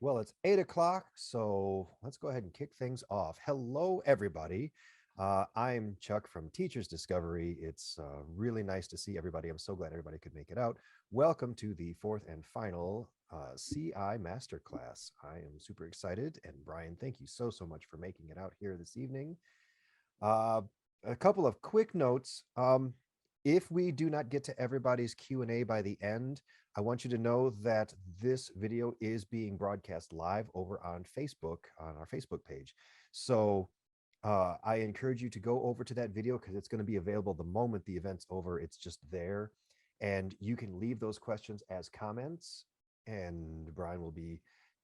Well, it's 8 o'clock, so let's go ahead and kick things off. Hello, everybody. I'm Chuck from Teachers Discovery. It's really nice to see everybody. I'm so glad everybody could make it out. Welcome to the fourth and final CI Masterclass. I am super excited. And Brian, thank you so much for making it out here this evening. Uh, a couple of quick notes. If we do not get to everybody's Q&A by the end, I want you to know that this video is being broadcast live over on Facebook, on our Facebook page. So I encourage you to go over to that video because it's going to be available the moment the event's over. It's just there. And you can leave those questions as comments. And Brian will be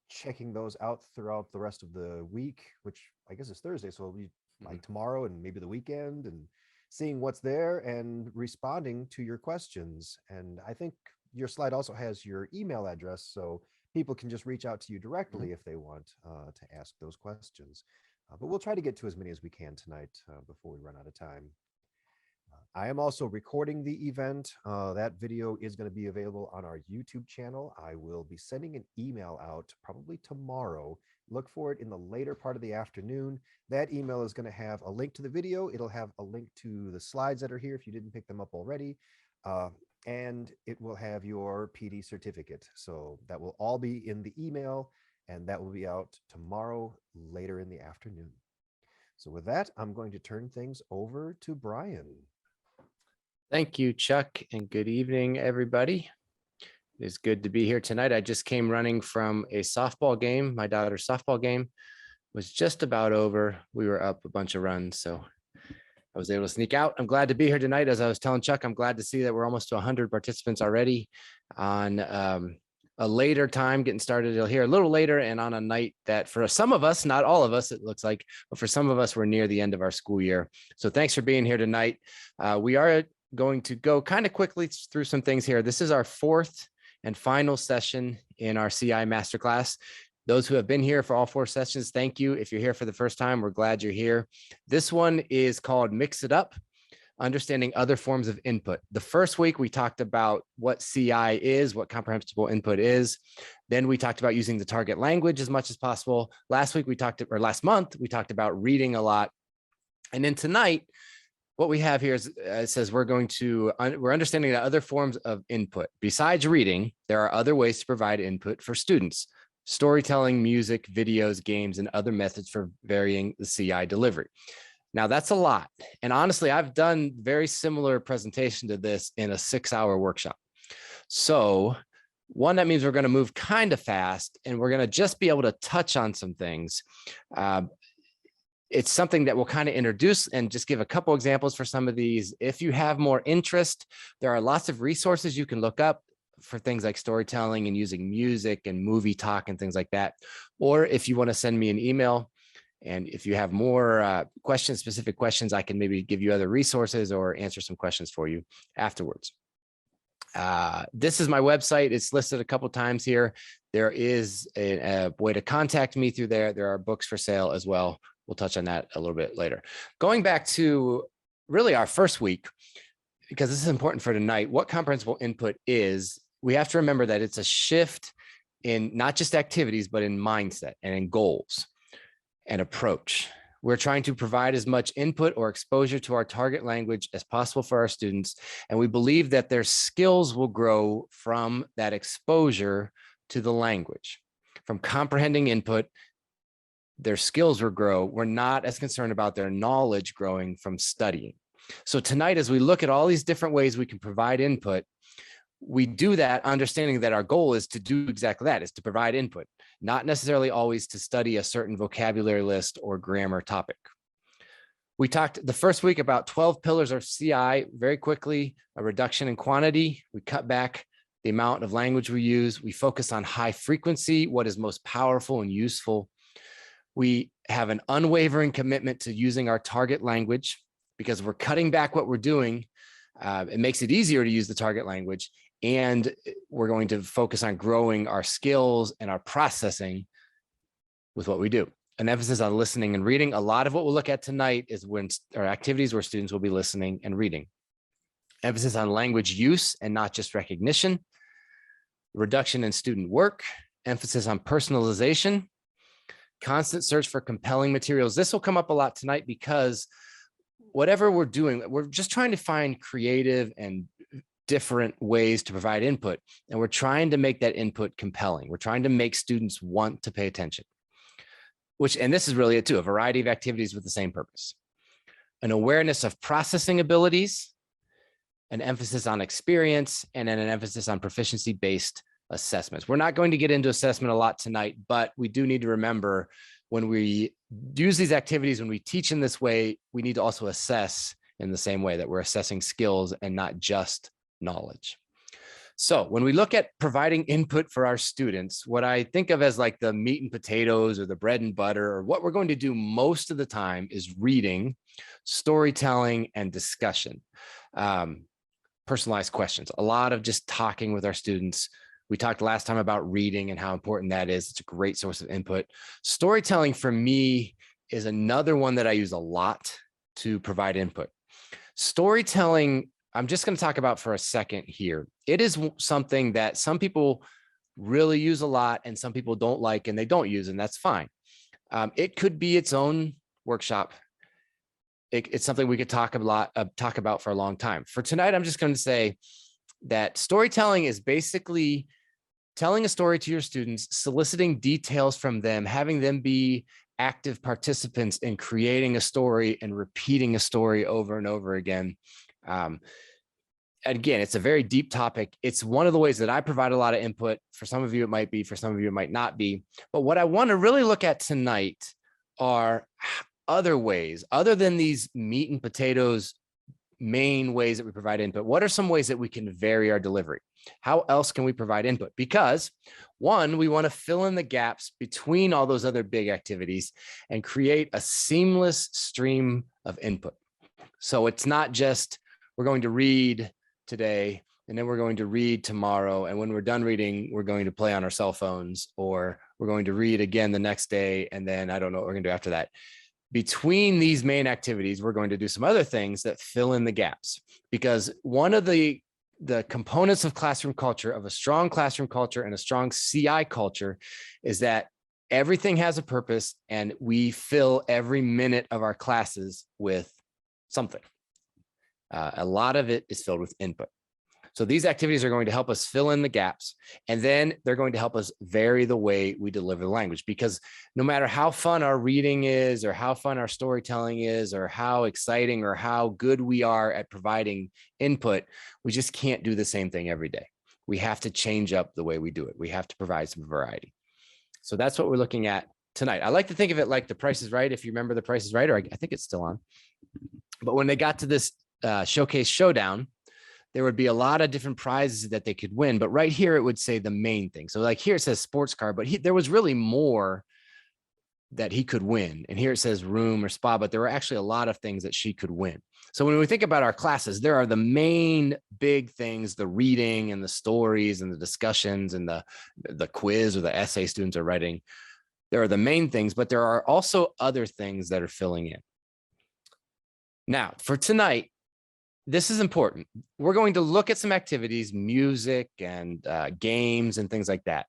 checking those out throughout the rest of the week, which I guess is Thursday. So it'll be like tomorrow and maybe the weekend, and seeing what's there and responding to your questions. And I think your slide also has your email address, so people can just reach out to you directly if they want to ask those questions. But we'll try to get to as many as we can tonight before we run out of time. I am also recording the event. That video is going to be available on our YouTube channel. I will be sending an email out probably tomorrow. Look for it in the later part of the afternoon. That email is going to have a link to the video. It'll have a link to the slides that are here if you didn't pick them up already. And it will have your PD certificate. So that will all be in the email, and that will be out tomorrow later in the afternoon. So with that, I'm going to turn things over to Brian. Thank you, Chuck, and good evening, everybody. It is good to be here tonight. I just came running from a softball game. My daughter's softball game was just about over. We were up a bunch of runs, so I was able to sneak out. I'm glad to be here tonight. As I was telling Chuck, I'm glad to see that we're almost to 100 participants already on a later time, getting started here a little later, and on a night that for some of us, not all of us, it looks like, but for some of us, we're near the end of our school year. So thanks for being here tonight. We are going to go kind of quickly through some things here. This is our fourth and final session in our CI Masterclass. Those who have been here for all four sessions, thank you. If you're here for the first time, we're glad you're here. This one is called Mix It Up, Understanding Other Forms of Input. The first week, we talked about what CI is, what comprehensible input is. Then we talked about using the target language as much as possible. Last month, we talked about reading a lot. And then tonight, what we have here is, it says we're understanding that other forms of input. Besides reading, there are other ways to provide input for students: storytelling, music, videos, games, and other methods for varying the CI delivery. Now, that's a lot. And honestly, I've done very similar presentation to this in a 6-hour workshop. So one, that means we're going to move kind of fast, and we're going to just be able to touch on some things. It's something that we'll kind of introduce and just give a couple examples for some of these. If you have more interest, there are lots of resources you can look up for things like storytelling and using music and movie talk and things like that. Or if you want to send me an email, and if you have more specific questions, I can maybe give you other resources or answer some questions for you afterwards. This is my website. It's listed a couple times here. There is a way to contact me through there. There are books for sale as well. We'll touch on that a little bit later. Going back to really our first week, because this is important for tonight, what comprehensible input is, we have to remember that it's a shift in not just activities, but in mindset and in goals and approach. We're trying to provide as much input or exposure to our target language as possible for our students. And we believe that their skills will grow from that exposure to the language. From comprehending input, their skills will grow. We're not as concerned about their knowledge growing from studying. So tonight, as we look at all these different ways we can provide input, we do that understanding that our goal is to do exactly that, is to provide input, not necessarily always to study a certain vocabulary list or grammar topic. We talked the first week about 12 pillars of CI very quickly: a reduction in quantity. We cut back the amount of language we use. We focus on high frequency, what is most powerful and useful. We have an unwavering commitment to using our target language because we're cutting back what we're doing. It makes it easier to use the target language, and we're going to focus on growing our skills and our processing with what we do. An emphasis on listening and reading. A lot of what we'll look at tonight is activities where students will be listening and reading. Emphasis on language use and not just recognition. Reduction in student work. emphasis on personalization, constant search for compelling materials. This will come up a lot tonight because whatever we're doing, we're just trying to find creative and different ways to provide input. And we're trying to make that input compelling. We're trying to make students want to pay attention, and this is really it too, a variety of activities with the same purpose. An awareness of processing abilities, an emphasis on experience, and then an emphasis on proficiency-based assessments. We're not going to get into assessment a lot tonight, but we do need to remember when we use these activities, when we teach in this way, we need to also assess in the same way that we're assessing skills and not just knowledge. So when we look at providing input for our students, what I think of as like the meat and potatoes or the bread and butter, or what we're going to do most of the time is reading, storytelling, and discussion. Personalized questions, a lot of just talking with our students. We talked last time about reading and how important that is. It's a great source of input. Storytelling for me is another one that I use a lot to provide input. Storytelling, I'm just going to talk about for a second here. It is something that some people really use a lot and some people don't like and they don't use, and that's fine. It could be its own workshop. It's something we could talk about for a long time. For tonight, I'm just going to say that storytelling is basically telling a story to your students, soliciting details from them, having them be active participants in creating a story and repeating a story over and over again. Again, it's a very deep topic. It's one of the ways that I provide a lot of input. For some of you, it might be. For some of you, it might not be. But what I want to really look at tonight are other ways, other than these meat and potatoes main ways that we provide input. What are some ways that we can vary our delivery? How else can we provide input? Because one, we want to fill in the gaps between all those other big activities and create a seamless stream of input. So it's not just we're going to read today and then we're going to read tomorrow. And when we're done reading, we're going to play on our cell phones, or we're going to read again the next day. And then I don't know what we're going to do after that. Between these main activities, we're going to do some other things that fill in the gaps, because one of the components of classroom culture, of a strong classroom culture and a strong CI culture, is that everything has a purpose and we fill every minute of our classes with something. A lot of it is filled with input. So these activities are going to help us fill in the gaps, and then they're going to help us vary the way we deliver the language, because no matter how fun our reading is, or how fun our storytelling is, or how exciting or how good we are at providing input, we just can't do the same thing every day. We have to change up the way we do it. We have to provide some variety. So that's what we're looking at tonight. I like to think of it like The Price is Right. If you remember The Price is Right, or I think it's still on. But when they got to this showcase showdown, there would be a lot of different prizes that they could win. But right here, it would say the main thing. So like here it says sports car, but there was really more that he could win. And here it says room or spa, but there were actually a lot of things that she could win. So when we think about our classes, there are the main big things, the reading and the stories and the discussions and the quiz or the essay students are writing. There are the main things, but there are also other things that are filling in. Now, for tonight, this is important. We're going to look at some activities, music and games and things like that.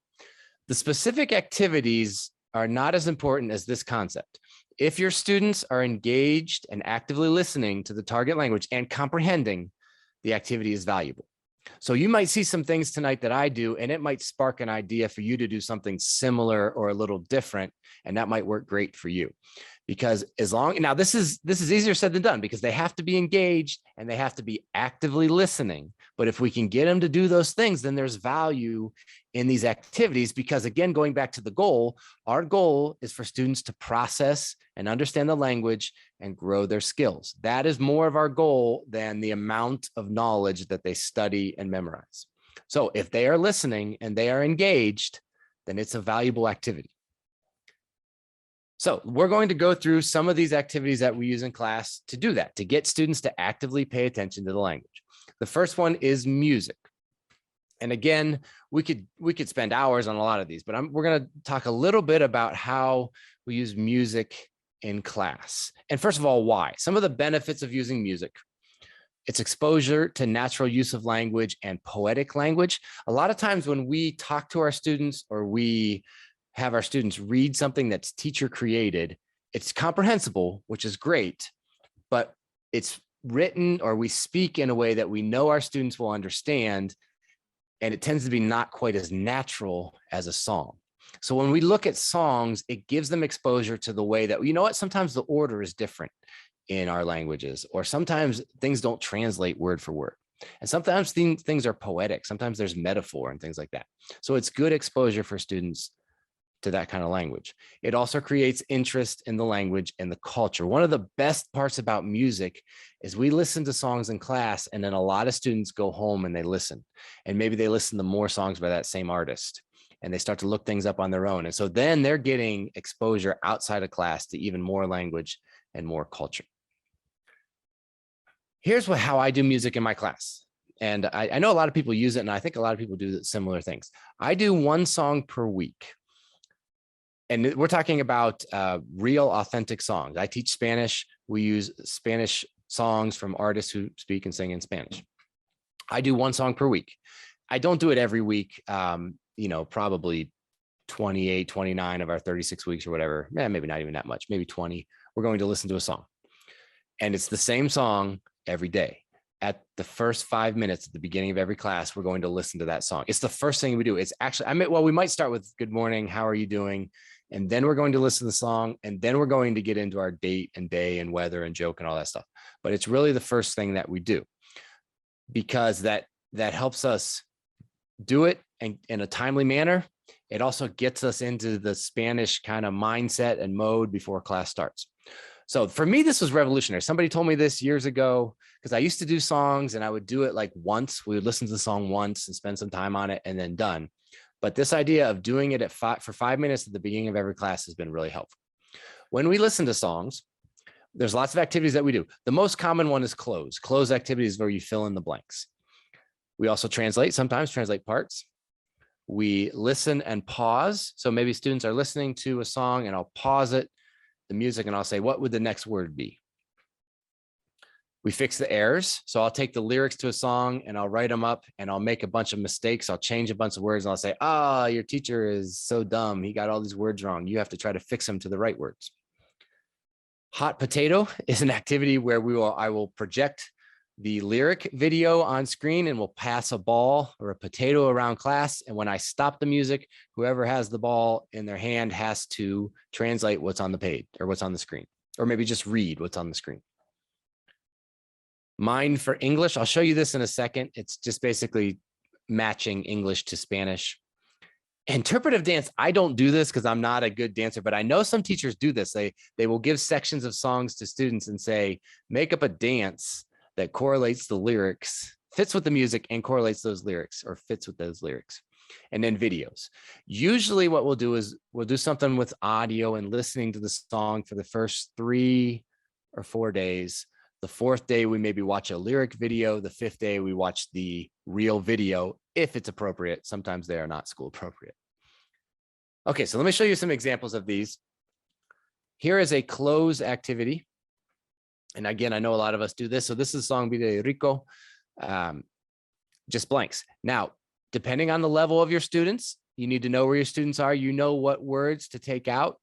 The specific activities are not as important as this concept. If your students are engaged and actively listening to the target language and comprehending, the activity is valuable. So you might see some things tonight that I do, and it might spark an idea for you to do something similar or a little different, and that might work great for you. Because now this is easier said than done, because they have to be engaged and they have to be actively listening. But if we can get them to do those things, then there's value in these activities, because again, going back to the goal, our goal is for students to process and understand the language and grow their skills. That is more of our goal than the amount of knowledge that they study and memorize. So if they are listening and they are engaged, then it's a valuable activity. So we're going to go through some of these activities that we use in class to do that, to get students to actively pay attention to the language. The first one is music. And again, we could spend hours on a lot of these, but we're going to talk a little bit about how we use music in class. And first of all, why? Some of the benefits of using music. It's exposure to natural use of language and poetic language. A lot of times when we talk to our students or we have our students read something that's teacher created, it's comprehensible, which is great, but it's written or we speak in a way that we know our students will understand, and it tends to be not quite as natural as a song. So when we look at songs, it gives them exposure to the way that, you know what, sometimes the order is different in our languages, or sometimes things don't translate word for word. And sometimes things are poetic. Sometimes there's metaphor and things like that. So it's good exposure for students to that kind of language. It also creates interest in the language and the culture. One of the best parts about music is we listen to songs in class, and then a lot of students go home and they listen. And maybe they listen to more songs by that same artist, and they start to look things up on their own. And so then they're getting exposure outside of class to even more language and more culture. Here's how I do music in my class. And I know a lot of people use it, and I think a lot of people do similar things. I do one song per week. And we're talking about real, authentic songs. I teach Spanish. We use Spanish songs from artists who speak and sing in Spanish. I do one song per week. I don't do it every week. Probably 28, 29 of our 36 weeks or whatever. Maybe not even that much, maybe 20. We're going to listen to a song. And it's the same song every day. At the first 5 minutes at the beginning of every class, we're going to listen to that song. It's the first thing we do. It's actually, we might start with good morning, how are you doing? And then we're going to listen to the song, and then we're going to get into our date and day and weather and joke and all that stuff. But it's really the first thing that we do, because that helps us do it in a timely manner. It also gets us into the Spanish kind of mindset and mode before class starts. So for me, this was revolutionary. Somebody told me this years ago, because I used to do songs and I would do it like once. We would listen to the song once and spend some time on it and then done. But this idea of doing it for 5 minutes at the beginning of every class has been really helpful. When we listen to songs, there's lots of activities that we do. The most common one is close. Close activities where you fill in the blanks. We also sometimes translate parts. We listen and pause. So maybe students are listening to a song and I'll pause it, the music, and I'll say, what would the next word be? We fix the errors. So I'll take the lyrics to a song and I'll write them up and I'll make a bunch of mistakes. I'll change a bunch of words and I'll say, your teacher is so dumb. He got all these words wrong. You have to try to fix them to the right words. Hot potato is an activity where I will project the lyric video on screen and we'll pass a ball or a potato around class. And when I stop the music, whoever has the ball in their hand has to translate what's on the page or what's on the screen, or maybe just read what's on the screen. Mind for English. I'll show you this in a second. It's just basically matching English to Spanish. Interpretive dance. I don't do this because I'm not a good dancer, but I know some teachers do this. They will give sections of songs to students and say, make up a dance that correlates the lyrics, fits with the music and correlates those lyrics or fits with those lyrics. And then videos. Usually what we'll do is we'll do something with audio and listening to the song for the first 3 or 4 days. The 4th day, we maybe watch a lyric video. The 5th day, we watch the real video if it's appropriate. Sometimes they are not school appropriate. Okay, so let me show you some examples of these. Here is a close activity. And again, I know a lot of us do this. So this is song Vida Rico, just blanks. Now, depending on the level of your students, you need to know where your students are. You know what words to take out,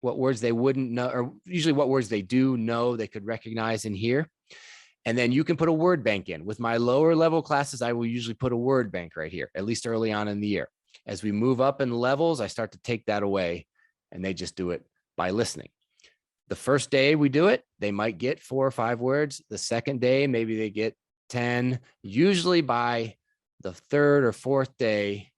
what words they wouldn't know, or usually what words they do know, they could recognize and hear. And then you can put a word bank in. With my lower level classes, I will usually put a word bank right here, at least early on in the year. As we move up in levels, I start to take that away and they just do it by listening. The first day we do it, they might get 4 or 5 words. The second day, maybe they get 10. Usually by the 3rd or 4th day,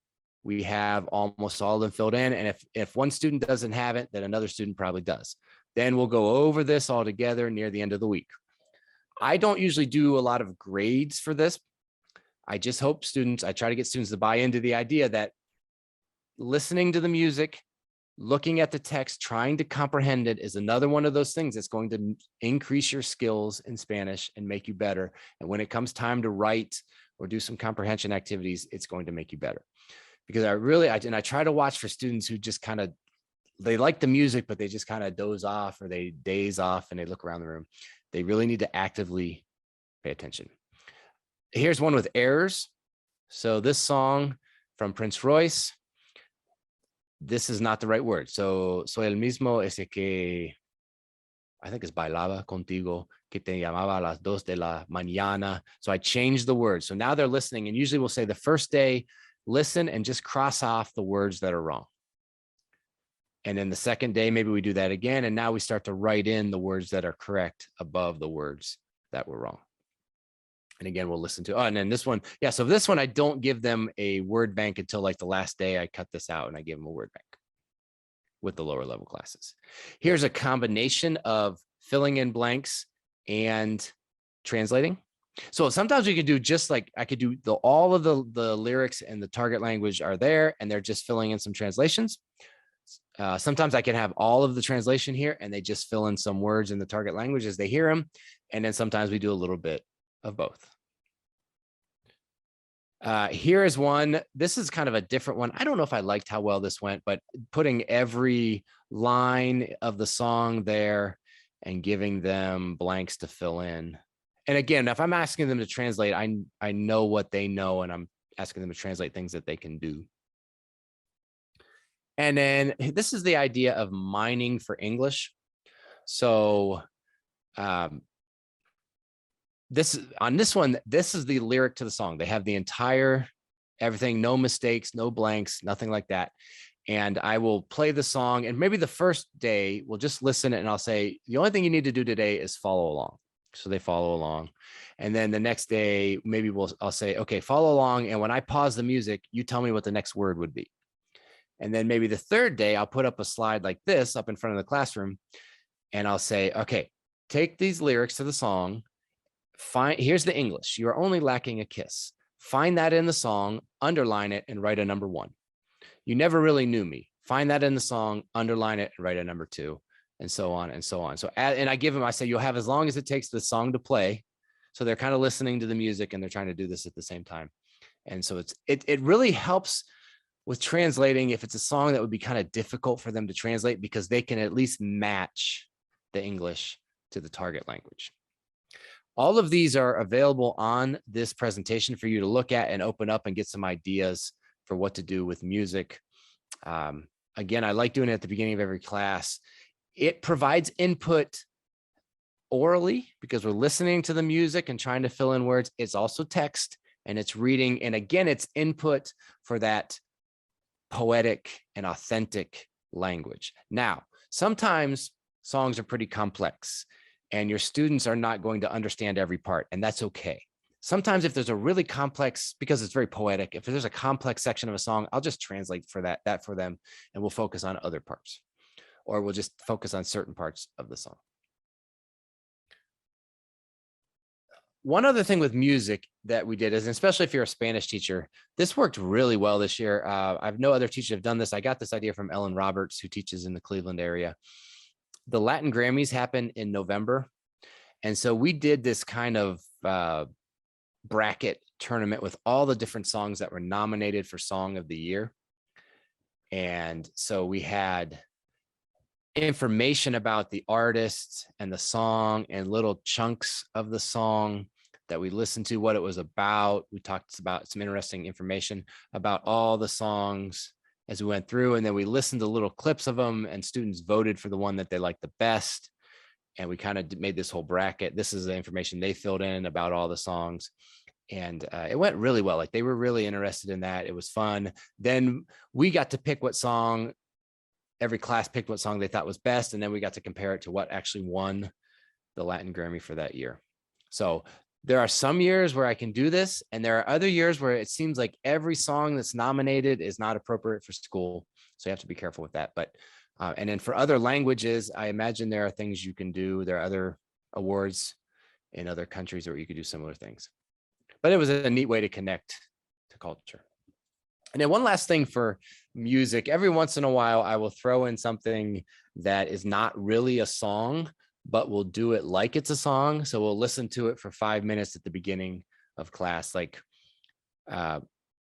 we have almost all of them filled in. And if one student doesn't have it, then another student probably does. Then we'll go over this all together near the end of the week. I don't usually do a lot of grades for this. I just hope I try to get students to buy into the idea that listening to the music, looking at the text, trying to comprehend it is another one of those things that's going to increase your skills in Spanish and make you better. And when it comes time to write or do some comprehension activities, it's going to make you better. Because I try to watch for students who just kind of, they like the music, but they just kind of doze off or they daze off and they look around the room. They really need to actively pay attention. Here's one with errors. So this song from Prince Royce, this is not the right word. So, soy el mismo ese que, I think it's bailaba contigo, que te llamaba a las 2 de la mañana. So I changed the word. So now they're listening, and usually we'll say the first day, listen and just cross off the words that are wrong. And then the second day, maybe we do that again. And now we start to write in the words that are correct above the words that were wrong. And again, we'll listen to, and then this one. Yeah. So this one, I don't give them a word bank until like the last day. I cut this out and I give them a word bank with the lower level classes. Here's a combination of filling in blanks and translating. So sometimes we could do just like, I could do all of the lyrics and the target language are there and they're just filling in some translations. Sometimes I can have all of the translation here and they just fill in some words in the target language as they hear them. And then sometimes we do a little bit of both. Here is one. This is kind of a different one. I don't know if I liked how well this went, but putting every line of the song there and giving them blanks to fill in. And again, if I'm asking them to translate, I know what they know, and I'm asking them to translate things that they can do. And then this is the idea of mining for English. So this is the lyric to the song. They have the entire everything, no mistakes, no blanks, nothing like that. And I will play the song, and maybe the first day we'll just listen and I'll say, the only thing you need to do today is follow along. So they follow along. And then the next day, maybe I'll say, okay, follow along. And when I pause the music, you tell me what the next word would be. And then maybe the third day, I'll put up a slide like this up in front of the classroom. And I'll say, okay, take these lyrics to the song. Here's the English. You are only lacking a kiss. Find that in the song, underline it, and write a number 1. You never really knew me. Find that in the song, underline it, and write a number 2, and so on and so on. So, and I give them, I say, you'll have as long as it takes the song to play. So they're kind of listening to the music and they're trying to do this at the same time. And so it really helps with translating if it's a song that would be kind of difficult for them to translate, because they can at least match the English to the target language. All of these are available on this presentation for you to look at and open up and get some ideas for what to do with music. Again, I like doing it at the beginning of every class. It provides input orally because we're listening to the music and trying to fill in words. It's also text and it's reading. And again, it's input for that poetic and authentic language. Now, sometimes songs are pretty complex and your students are not going to understand every part, and that's okay. Sometimes if there's a really complex, because it's very poetic, if there's a complex section of a song, I'll just translate for that for them, and we'll focus on other parts, or we'll just focus on certain parts of the song. One other thing with music that we did is, especially if you're a Spanish teacher, this worked really well this year. I've no other teachers have done this. I got this idea from Ellen Roberts, who teaches in the Cleveland area. The Latin Grammys happen in November. And so we did this kind of bracket tournament with all the different songs that were nominated for Song of the Year. And so we had information about the artist and the song and little chunks of the song that we listened to, what it was about. We talked about some interesting information about all the songs as we went through, and then we listened to little clips of them, and students voted for the one that they liked the best. And we kind of made this whole bracket. This is the information they filled in about all the songs. And it went really well. Like, they were really interested in that. It was fun. Then we got to pick what song, every class picked what song they thought was best. And then we got to compare it to what actually won the Latin Grammy for that year. So there are some years where I can do this, and there are other years where it seems like every song that's nominated is not appropriate for school. So you have to be careful with that. But and then for other languages, I imagine there are things you can do. There are other awards in other countries where you could do similar things. But it was a neat way to connect to culture. And then one last thing for music, every once in a while, I will throw in something that is not really a song, but we'll do it like it's a song. So we'll listen to it for 5 minutes at the beginning of class. And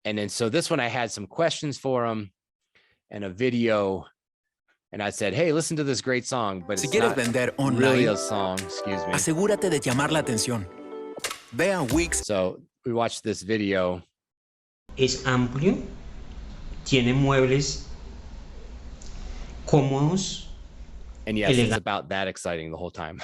then, so this one, I had some questions for them and a video. And I said, hey, listen to this great song, but it's not really a song, excuse me. Asegúrate de llamar la atención. Vean Wix. So we watched this video. Es amplio, tiene muebles cómodos. And yes, it's about that exciting the whole time.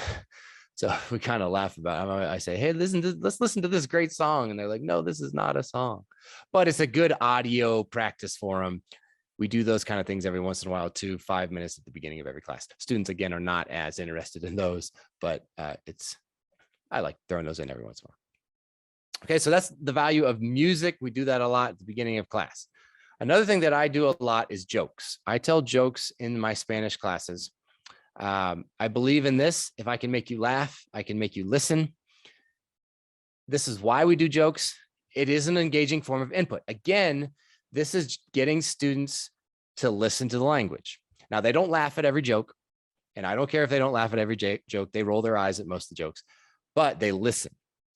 So we kind of laugh about it. I say, hey, let's listen to this great song. And they're like, no, this is not a song. But it's a good audio practice for them. We do those kind of things every once in a while too, 5 minutes at the beginning of every class. Students, again, are not as interested in those, but I like throwing those in every once in a while. Okay, so that's the value of music. We do that a lot at the beginning of class. Another thing that I do a lot is jokes. I tell jokes in my Spanish classes. I believe in this. If I can make you laugh, I can make you listen. This is why we do jokes. It is an engaging form of input. Again, this is getting students to listen to the language. Now, they don't laugh at every joke, and I don't care if they don't laugh at every joke. They roll their eyes at most of the jokes, but they listen,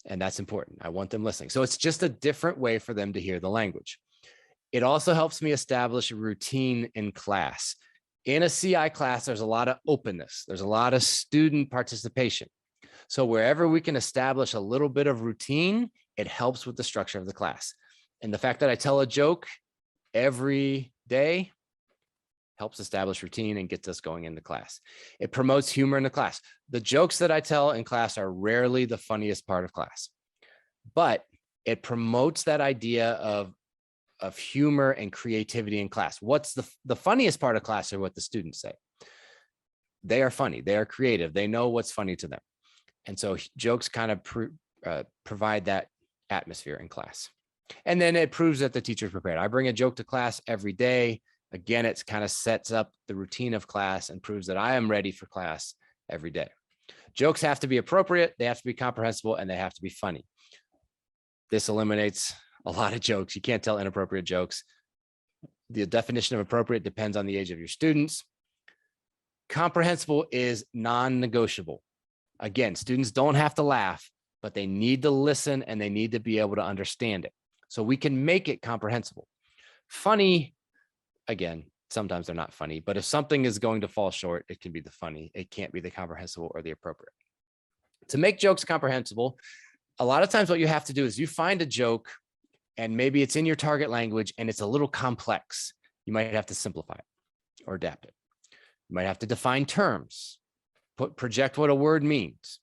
and that's important. I want them listening. So it's just a different way for them to hear the language. It also helps me establish a routine in class. In a CI class, there's a lot of openness. There's a lot of student participation. So wherever we can establish a little bit of routine, it helps with the structure of the class. And the fact that I tell a joke every day helps establish routine and gets us going into class. It promotes humor in the class. The jokes that I tell in class are rarely the funniest part of class, but it promotes that idea of humor and creativity in class. What's the funniest part of class are what the students say. They are funny. They are creative. They know what's funny to them. And so jokes kind of provide that atmosphere in class. And then it proves that the teacher's prepared. I bring a joke to class every day. Again, it kind of sets up the routine of class and proves that I am ready for class every day. Jokes have to be appropriate. They have to be comprehensible, and they have to be funny. This eliminates a lot of jokes. You can't tell inappropriate jokes. The definition of appropriate depends on the age of your students. Comprehensible is non-negotiable. Again, students don't have to laugh, but they need to listen and they need to be able to understand it. So we can make it comprehensible. Funny, again, sometimes they're not funny, but if something is going to fall short, it can be the funny. It can't be the comprehensible or the appropriate. To make jokes comprehensible, a lot of times what you have to do is you find a joke and maybe it's in your target language and it's a little complex. You might have to simplify it or adapt it. You might have to define terms, project what a word means.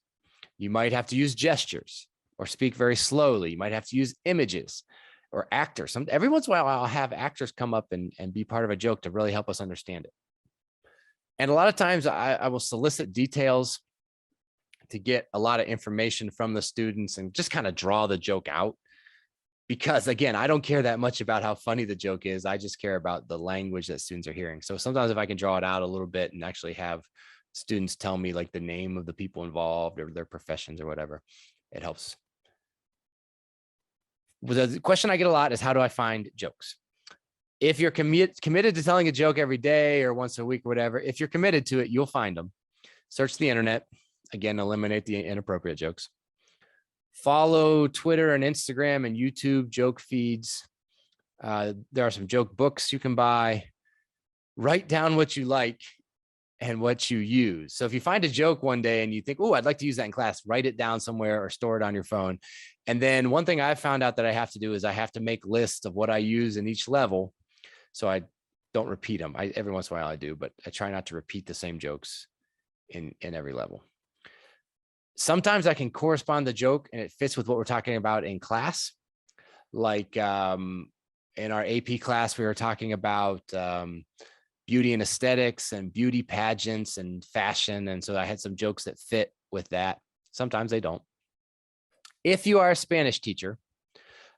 You might have to use gestures or speak very slowly. You might have to use images or actors. Every once in a while, I'll have actors come up and be part of a joke to really help us understand it. And a lot of times I will solicit details to get a lot of information from the students and just kind of draw the joke out. Because again, I don't care that much about how funny the joke is. I just care about the language that students are hearing. So sometimes if I can draw it out a little bit and actually have students tell me like the name of the people involved or their professions or whatever, it helps. The question I get a lot is, how do I find jokes? If you're committed to telling a joke every day or once a week or whatever, if you're committed to it, you'll find them. Search the internet. Again, eliminate the inappropriate jokes. Follow Twitter and Instagram and YouTube joke feeds. There are some joke books you can buy. Write down what you like and what you use. So if you find a joke one day and you think, oh, I'd like to use that in class, write it down somewhere or store it on your phone. And then one thing I found out that I have to do is I have to make lists of what I use in each level. So I don't repeat them. Every once in a while I do, but I try not to repeat the same jokes in every level. Sometimes I can correspond the joke and it fits with what we're talking about in class. Like in our AP class, we were talking about beauty and aesthetics and beauty pageants and fashion. And so I had some jokes that fit with that. Sometimes they don't. If you are a Spanish teacher,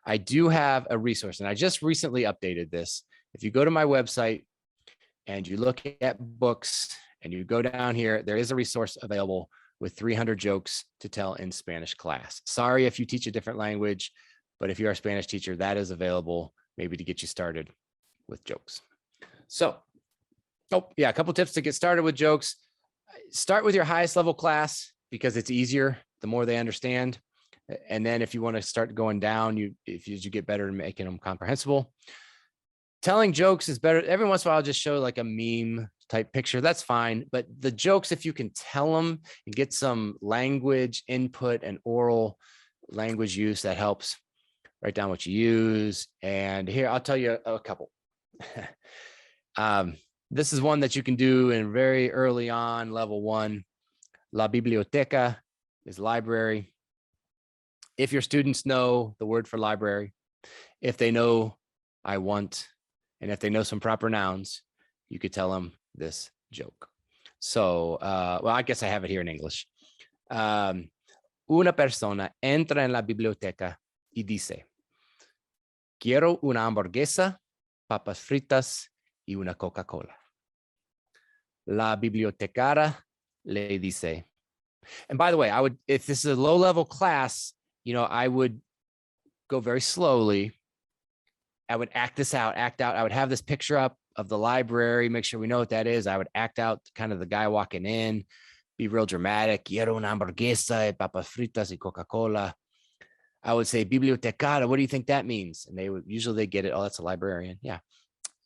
I do have a resource, and I just recently updated this. If you go to my website and you look at books and you go down here, there is a resource available with 300 jokes to tell in Spanish class. Sorry if you teach a different language, but if you're a Spanish teacher, that is available maybe to get you started with jokes. So, a couple tips to get started with jokes. Start with your highest level class because it's easier the more they understand. And then if you want to start going down, as you get better at making them comprehensible. Telling jokes is better. Every once in a while, I'll just show like a meme type picture. That's fine. But the jokes, if you can tell them and get some language input and oral language use that helps. Write down what you use. And here, I'll tell you a couple. This is one that you can do in very early on, level 1. La biblioteca is library. If your students know the word for library, if they know I want, and if they know some proper nouns, you could tell them this joke. So, well, I guess I have it here in English. Una persona entra en la biblioteca y dice, quiero una hamburguesa, papas fritas y una Coca-Cola. La bibliotecaria le dice, and by the way, I would, if this is a low-level class, you know, I would go very slowly. I would act out. I would have this picture up of the library, make sure we know what that is. I would act out kind of the guy walking in, be real dramatic. Quiero una hamburguesa, papas fritas y Coca-Cola. I would say, bibliotecaria, what do you think that means? And they would, usually they get it. Oh, that's a librarian. Yeah.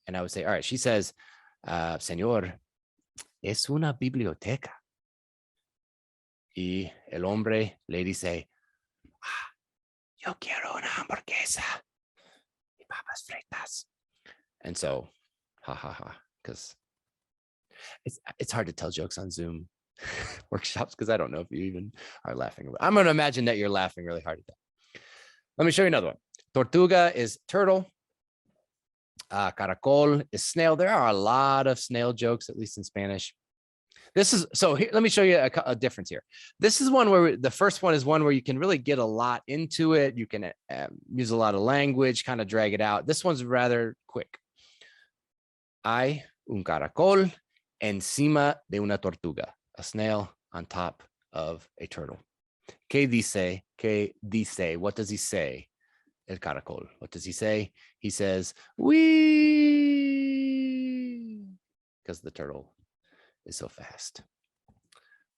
And I would say, all right, she says, señor, es una biblioteca. Y el hombre le dice, yo quiero una hamburguesa y papas fritas. And so, because it's hard to tell jokes on Zoom workshops because I don't know if you even are laughing. I'm going to imagine that you're laughing really hard at that. Let me show you another one. Tortuga is turtle. Caracol is snail. There are a lot of snail jokes, at least in Spanish. This is, so here, let me show you a difference here. This is one where the first one is one where you can really get a lot into it. You can use a lot of language, kind of drag it out. This one's rather quick. Hay un caracol encima de una tortuga, a snail on top of a turtle. ¿Qué dice? ¿Qué dice? What does he say? El caracol. What does he say? He says, wee, because the turtle is so fast.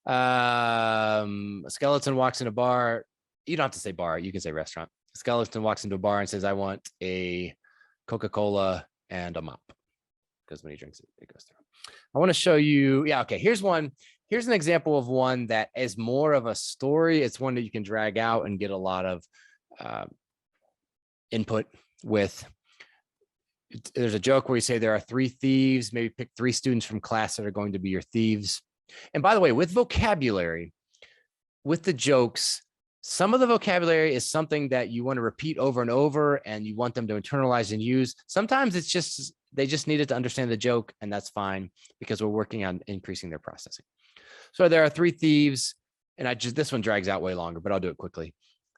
A skeleton walks in a bar. You don't have to say bar. You can say restaurant. A skeleton walks into a bar and says, I want a Coca-Cola and a mop. Because when he drinks it, it goes through. I want to show you. Yeah, okay. Here's one. Here's an example of one that is more of a story. It's one that you can drag out and get a lot of input with. There's a joke where you say there are 3 thieves, maybe pick 3 students from class that are going to be your thieves. And by the way, with vocabulary, with the jokes, some of the vocabulary is something that you want to repeat over and over and you want them to internalize and use. Sometimes it's just, they just needed to understand the joke, and that's fine because we're working on increasing their processing. So there are 3 thieves, and this one drags out way longer, but I'll do it quickly.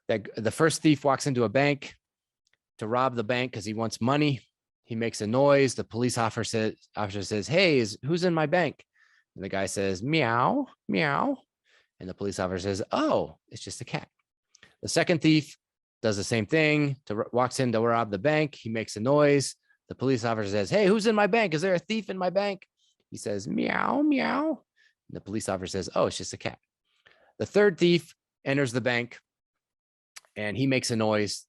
The first thief walks into a bank to rob the bank because he wants money. He makes a noise. The police officer says, hey, who's in my bank? And the guy says, meow, meow. And the police officer says, oh, it's just a cat. The second thief does the same thing, walks in to rob the bank. He makes a noise. The police officer says, hey, who's in my bank? Is there a thief in my bank? He says, meow, meow. And the police officer says, oh, it's just a cat. The third thief enters the bank and he makes a noise.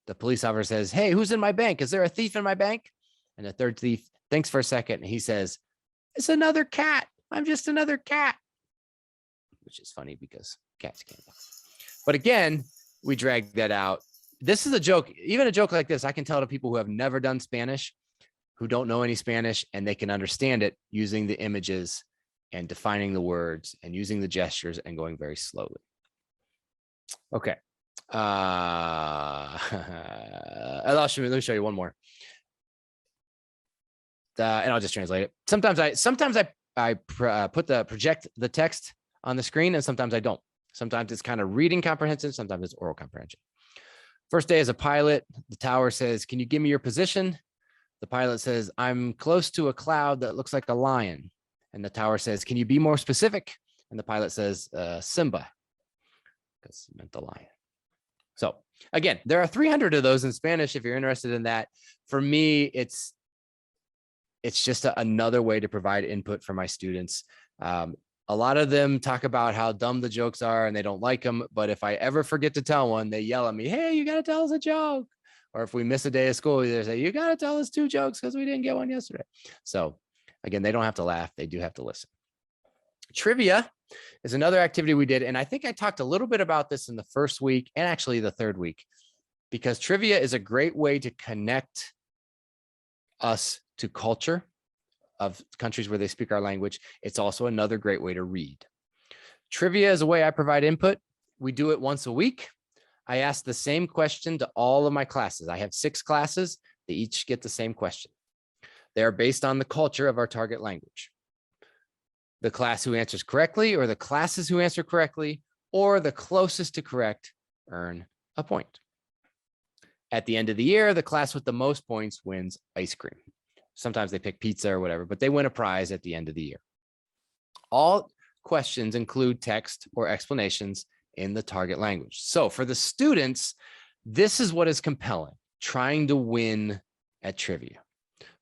The police officer says, hey, who's in my bank? Is there a thief in my bank? And the third thief thinks for a second and he says, it's another cat. I'm just another cat. Which is funny because cats can't talk. But again, we drag that out. This is a joke. Even a joke like this, I can tell to people who have never done Spanish, who don't know any Spanish, and they can understand it using the images and defining the words and using the gestures and going very slowly. Okay. Let me show you one more. And I'll just translate it. Sometimes I project the text on the screen, and sometimes I don't. Sometimes it's kind of reading comprehension. Sometimes it's oral comprehension. First day as a pilot, the tower says, can you give me your position? The pilot says, I'm close to a cloud that looks like a lion. And the tower says, can you be more specific? And the pilot says, Simba, because it meant the lion. So again, there are 300 of those in Spanish. If you're interested in that, for me, it's just another way to provide input for my students. A lot of them talk about how dumb the jokes are and they don't like them. But if I ever forget to tell one, they yell at me, hey, you got to tell us a joke. Or if we miss a day of school, they say, you got to tell us 2 jokes because we didn't get one yesterday. So again, they don't have to laugh. They do have to listen. Trivia is another activity we did. And I think I talked a little bit about this in the first week and actually the third week, because trivia is a great way to connect us to culture of countries where they speak our language. It's also another great way to read. Trivia is a way I provide input. We do it once a week. I ask the same question to all of my classes. I have 6 classes. They each get the same question. They are based on the culture of our target language. The class who answers correctly, or the classes who answer correctly, or the closest to correct, earn a point. At the end of the year, the class with the most points wins ice cream. Sometimes they pick pizza or whatever, but they win a prize at the end of the year. All questions include text or explanations in the target language. So for the students, this is what is compelling, trying to win at trivia.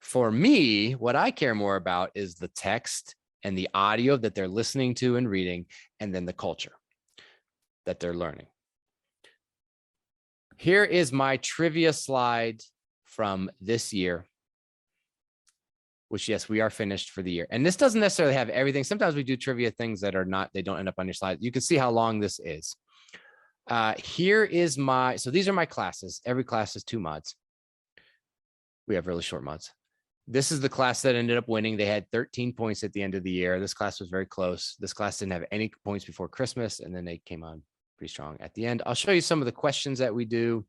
For me, what I care more about is the text and the audio that they're listening to and reading, and then the culture that they're learning. Here is my trivia slide from this year, which, yes, we are finished for the year. And this doesn't necessarily have everything. Sometimes we do trivia things that are not, they don't end up on your slide. You can see how long this is. Here is my, so these are my classes. Every class is 2 mods. We have really short mods. This is the class that ended up winning. They had 13 points at the end of the year. This class was very close. This class didn't have any points before Christmas, and then they came on pretty strong at the end. I'll show you some of the questions that we do.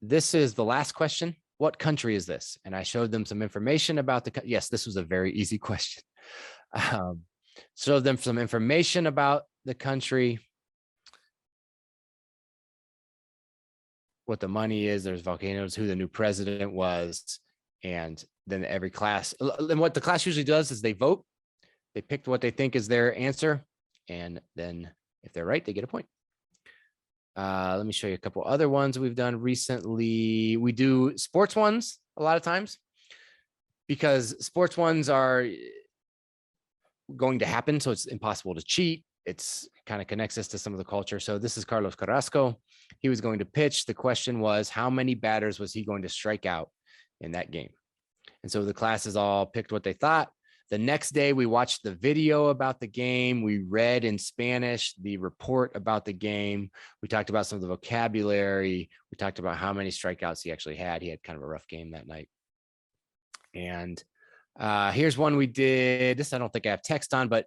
This is the last question. What country is this? And I showed them some information about the, yes, this was a very easy question. Showed them some information about the country, what the money is, there's volcanoes, who the new president was, and then every class. And what the class usually does is they vote. They pick what they think is their answer, and then if they're right, they get a point. Let me show you a couple other ones we've done recently. We do sports ones a lot of times because sports ones are going to happen, so it's impossible to cheat. It's kind of connects us to some of the culture. So this is Carlos Carrasco. He was going to pitch. The question was, how many batters was he going to strike out in that game? And so the classes all picked what they thought. The next day, we watched the video about the game. We read in Spanish the report about the game. We talked about some of the vocabulary. We talked about how many strikeouts he actually had. He had kind of a rough game that night. And here's one we did. This I don't think I have text on, but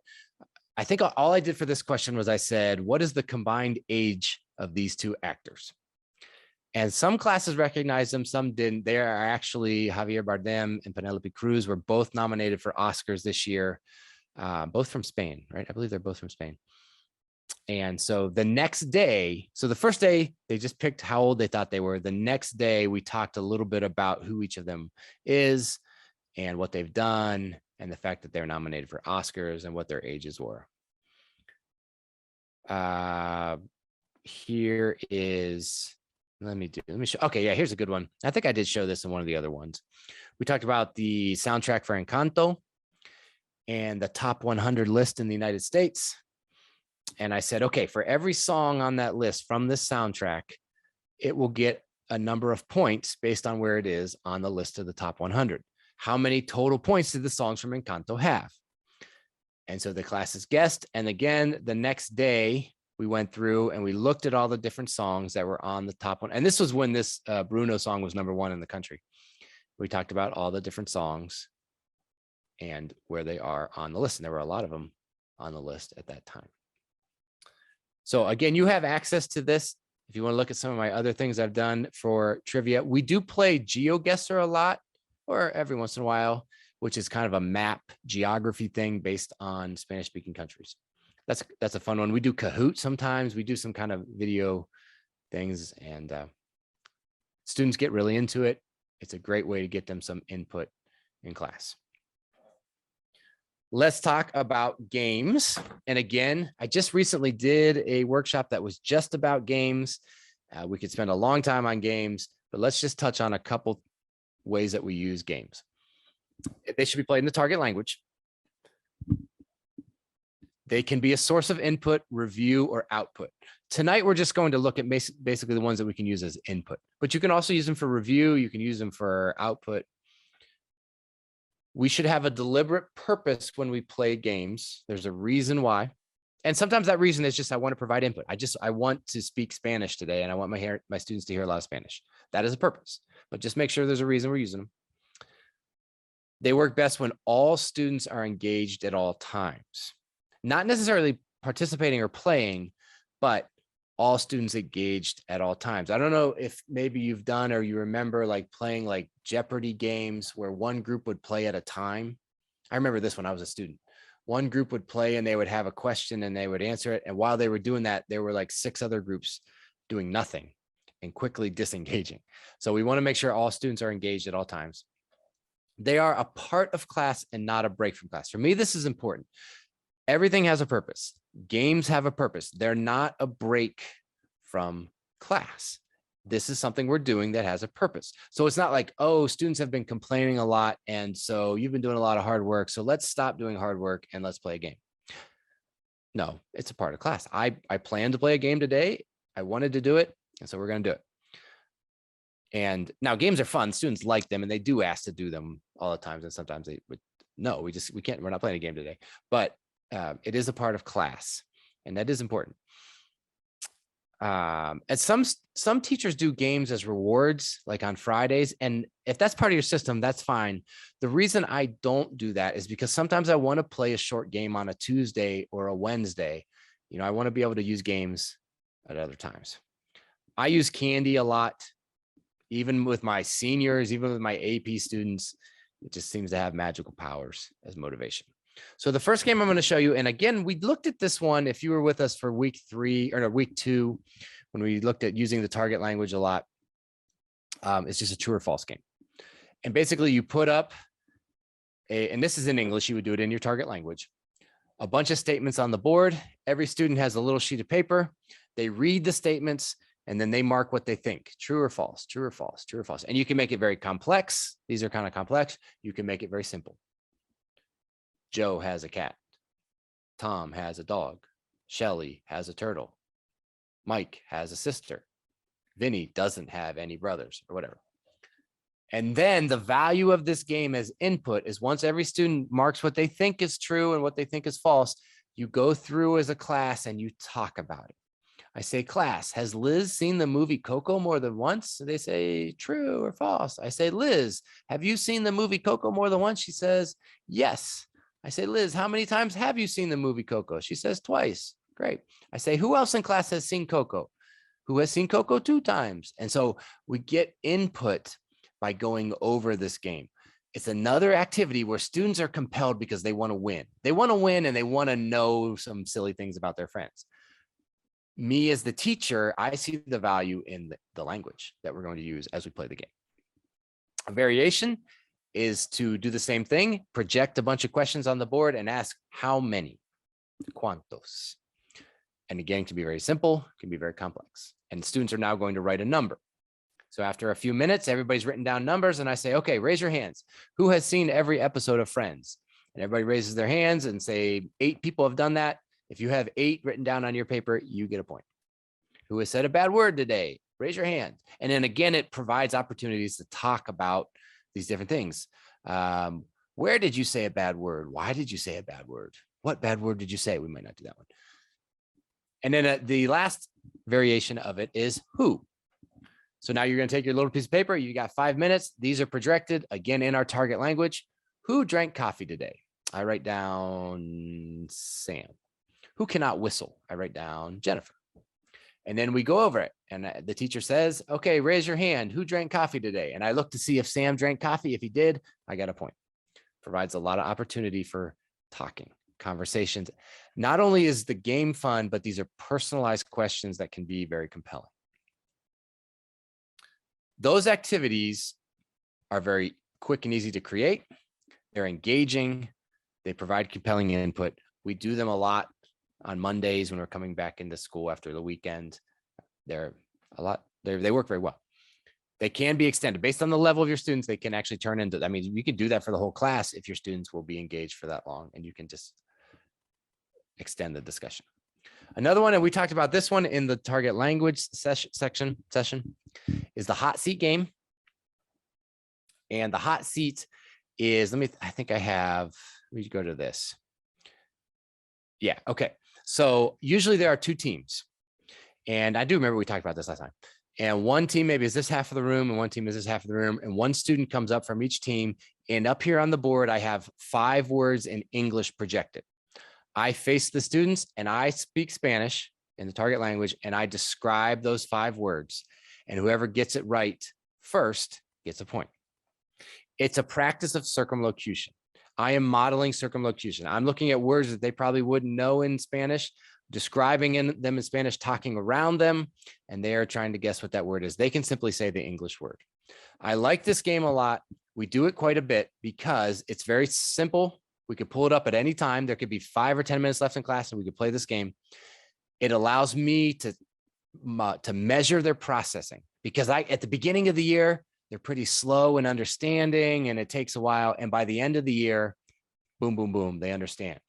I think all I did for this question was I said, what is the combined age of these 2 actors? And some classes recognized them, some didn't. They are actually Javier Bardem and Penelope Cruz were both nominated for Oscars this year, both from Spain, right? I believe they're both from Spain. And so the next day, so the first day, they just picked how old they thought they were. The next day, we talked a little bit about who each of them is and what they've done and the fact that they're nominated for Oscars and what their ages were. Here is... Let me show. Okay, yeah, here's a good one. I think I did show this in one of the other ones. We talked about the soundtrack for Encanto and the top 100 list in the United States. And I said, okay, for every song on that list from this soundtrack, it will get a number of points based on where it is on the list of the top 100. How many total points did the songs from Encanto have? And so the classes guessed. And again, the next day, we went through and we looked at all the different songs that were on the top one. And this was when this Bruno song was #1 in the country. We talked about all the different songs and where they are on the list. And there were a lot of them on the list at that time. So again, you have access to this. If you want to look at some of my other things I've done for trivia, we do play GeoGuessr a lot, or every once in a while, which is kind of a map geography thing based on Spanish speaking countries. That's a fun one. We do Kahoot sometimes. We do some kind of video things, and students get really into it. It's a great way to get them some input in class. Let's talk about games. And again, I just recently did a workshop that was just about games. We could spend a long time on games, but let's just touch on a couple ways that we use games. They should be played in the target language. They can be a source of input, review, or output. Tonight, we're just going to look at basically the ones that we can use as input, but you can also use them for review. You can use them for output. We should have a deliberate purpose when we play games. There's a reason why. And sometimes that reason is just I want to provide input. I want to speak Spanish today, and I want my students to hear a lot of Spanish. That is a purpose, but just make sure there's a reason we're using them. They work best when all students are engaged at all times. Not necessarily participating or playing, but all students engaged at all times. I don't know if maybe you've done or you remember like playing like Jeopardy games where one group would play at a time. I remember this when I was a student. One group would play and they would have a question and they would answer it. And while they were doing that, there were like 6 other groups doing nothing and quickly disengaging. So we want to make sure all students are engaged at all times. They are a part of class and not a break from class. For me, this is important. Everything has a purpose. Games have a purpose. They're not a break from class. This is something we're doing that has a purpose. So it's not like, oh, students have been complaining a lot, and so you've been doing a lot of hard work, so let's stop doing hard work and let's play a game. No, it's a part of class. I planned to play a game today. I wanted to do it, and so we're going to do it. And now games are fun. Students like them, and they do ask to do them all the times. And sometimes they would, no, we can't, we're not playing a game today. But it is a part of class, and that is important. And some teachers do games as rewards, like on Fridays. And if that's part of your system, that's fine. The reason I don't do that is because sometimes I want to play a short game on a Tuesday or a Wednesday. You know, I want to be able to use games at other times. I use candy a lot, even with my seniors, even with my AP students. It just seems to have magical powers as motivation. So the first game I'm going to show you, and again, we looked at this one if you were with us for week 2, when we looked at using the target language a lot. It's just a true or false game. And basically you put up and this is in English, you would do it in your target language, a bunch of statements on the board. Every student has a little sheet of paper. They read the statements and then they mark what they think, true or false, true or false, true or false. And you can make it very complex. These are kind of complex. You can make it very simple. Joe has a cat. Tom has a dog. Shelly has a turtle. Mike has a sister. Vinny doesn't have any brothers, or whatever. And then the value of this game as input is once every student marks what they think is true and what they think is false, you go through as a class and you talk about it. I say, class, has Liz seen the movie Coco more than once? They say true or false. I say, Liz, have you seen the movie Coco more than once? She says, yes. I say, Liz, how many times have you seen the movie Coco? She says twice. Great. I say, who else in class has seen Coco? Who has seen Coco 2 times? And so we get input by going over this game. It's another activity where students are compelled because they want to win. They want to win and they want to know some silly things about their friends. Me as the teacher, I see the value in the language that we're going to use as we play the game. A variation is to do the same thing, project a bunch of questions on the board and ask how many, cuántos. And again, it can be very simple, it can be very complex. And students are now going to write a number. So after a few minutes, everybody's written down numbers and I say, okay, raise your hands. Who has seen every episode of Friends? And everybody raises their hands and say 8 people have done that. If you have 8 written down on your paper, you get a point. Who has said a bad word today? Raise your hand. And then again, it provides opportunities to talk about these different things. Where did you say a bad word? Why did you say a bad word? What bad word did you say? We might not do that one. And then the last variation of it is who. So now you're going to take your little piece of paper. You got 5 minutes. These are projected again in our target language. Who drank coffee today? I write down Sam. Who cannot whistle? I write down Jennifer. And then we go over it. And the teacher says, okay, raise your hand. Who drank coffee today? And I look to see if Sam drank coffee. If he did, I got a point. Provides a lot of opportunity for talking, conversations. Not only is the game fun, but these are personalized questions that can be very compelling. Those activities are very quick and easy to create. They're engaging. They provide compelling input. We do them a lot on Mondays when we're coming back into school after the weekend. They're a lot, they work very well. They can be extended based on the level of your students. They can actually turn into, I mean, you can do that for the whole class if your students will be engaged for that long, and you can just extend the discussion. Another one, and we talked about this one in the target language session, is the hot seat game. And the hot seat is, I think I have, let me go to this. Yeah, okay. So usually there are two teams. And I do remember we talked about this last time. And one team maybe is this half of the room and one team is this half of the room. And one student comes up from each team. And up here on the board, I have 5 words in English projected. I face the students and I speak Spanish in the target language and I describe those 5 words. And whoever gets it right first gets a point. It's a practice of circumlocution. I am modeling circumlocution. I'm looking at words that they probably wouldn't know in Spanish, describing them in Spanish, talking around them, and they are trying to guess what that word is. They can simply say the English word. I like this game a lot. We do it quite a bit because it's very simple. We could pull it up at any time. There could be 5 or 10 minutes left in class and we could play this game. It allows me to measure their processing because at the beginning of the year, they're pretty slow in understanding and it takes a while. And by the end of the year, boom, boom, boom, they understand.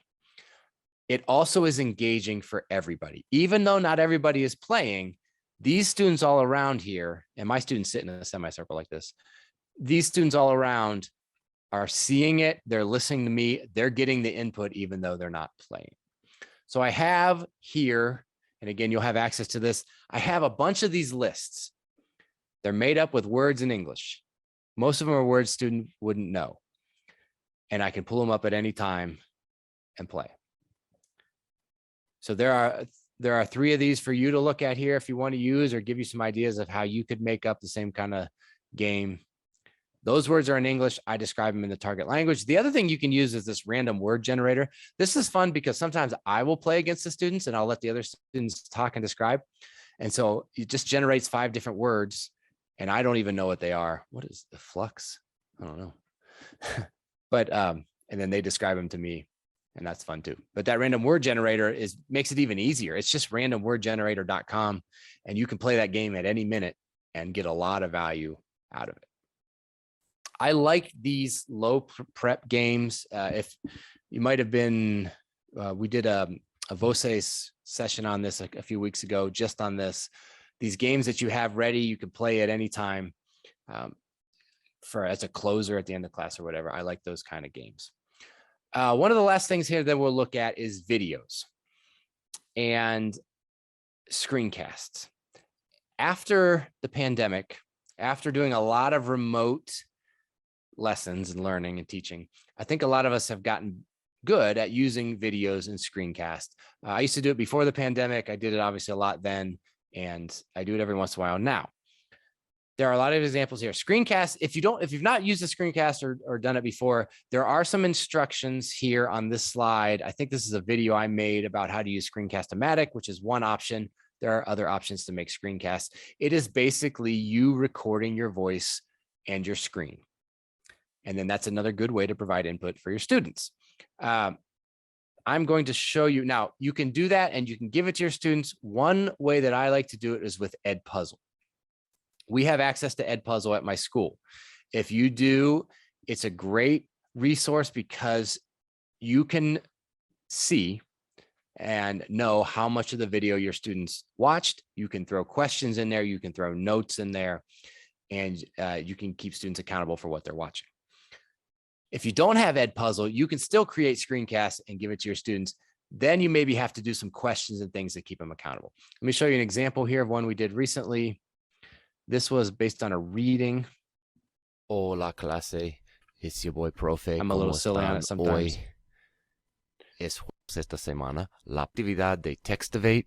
It also is engaging for everybody. Even though not everybody is playing, these students all around here, and my students sit in a semicircle like this, these students all around are seeing it, they're listening to me, they're getting the input even though they're not playing. So I have here, and again, you'll have access to this, I have a bunch of these lists. They're made up with words in English. Most of them are words student wouldn't know. And I can pull them up at any time and play. So there are 3 of these for you to look at here if you want to use or give you some ideas of how you could make up the same kind of game. Those words are in English. I describe them in the target language. The other thing you can use is this random word generator. This is fun because sometimes I will play against the students and I'll let the other students talk and describe. And so it just generates 5 different words and I don't even know what they are. What is the flux? I don't know. But, and then they describe them to me. And that's fun too. But that random word generator makes it even easier. It's just randomwordgenerator.com. And you can play that game at any minute and get a lot of value out of it. I like these low prep games. If you might have been, we did a Voces session on this a few weeks ago, just on this. These games that you have ready, you can play at any time as a closer at the end of class or whatever. I like those kind of games. One of the last things here that we'll look at is videos and screencasts. After the pandemic, after doing a lot of remote lessons and learning and teaching, I think a lot of us have gotten good at using videos and screencasts. I used to do it before the pandemic. I did it obviously a lot then, and I do it every once in a while now. There are a lot of examples here. Screencasts, if you've not used a screencast or done it before, there are some instructions here on this slide. I think this is a video I made about how to use Screencast-O-Matic, which is one option. There are other options to make screencasts. It is basically you recording your voice and your screen. And then that's another good way to provide input for your students. I'm going to show you now, you can do that and you can give it to your students. One way that I like to do it is with Edpuzzle. We have access to Edpuzzle at my school. If you do, it's a great resource because you can see and know how much of the video your students watched. You can throw questions in there. You can throw notes in there, and you can keep students accountable for what they're watching. If you don't have Edpuzzle, you can still create screencasts and give it to your students. Then you maybe have to do some questions and things that keep them accountable. Let me show you an example here of one we did recently. This was based on a reading. Hola clase, it's your boy Profe. I'm a little silly on it sometimes. Hoy es jueves esta semana, la actividad de Textivate,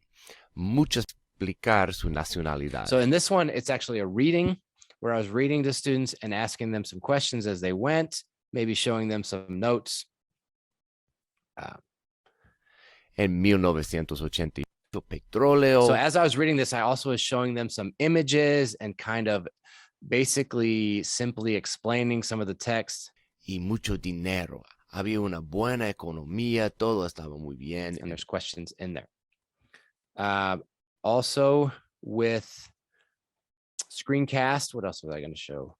mucho explicar su nacionalidad. So in this one, it's actually a reading where I was reading to students and asking them some questions as they went, maybe showing them some notes. En 1980, petróleo. So as I was reading this, I also was showing them some images and kind of basically simply explaining some of the text. Y mucho dinero. Había una buena economía, todo estaba muy bien. And there's questions in there. Also with screencast, what else was I going to show?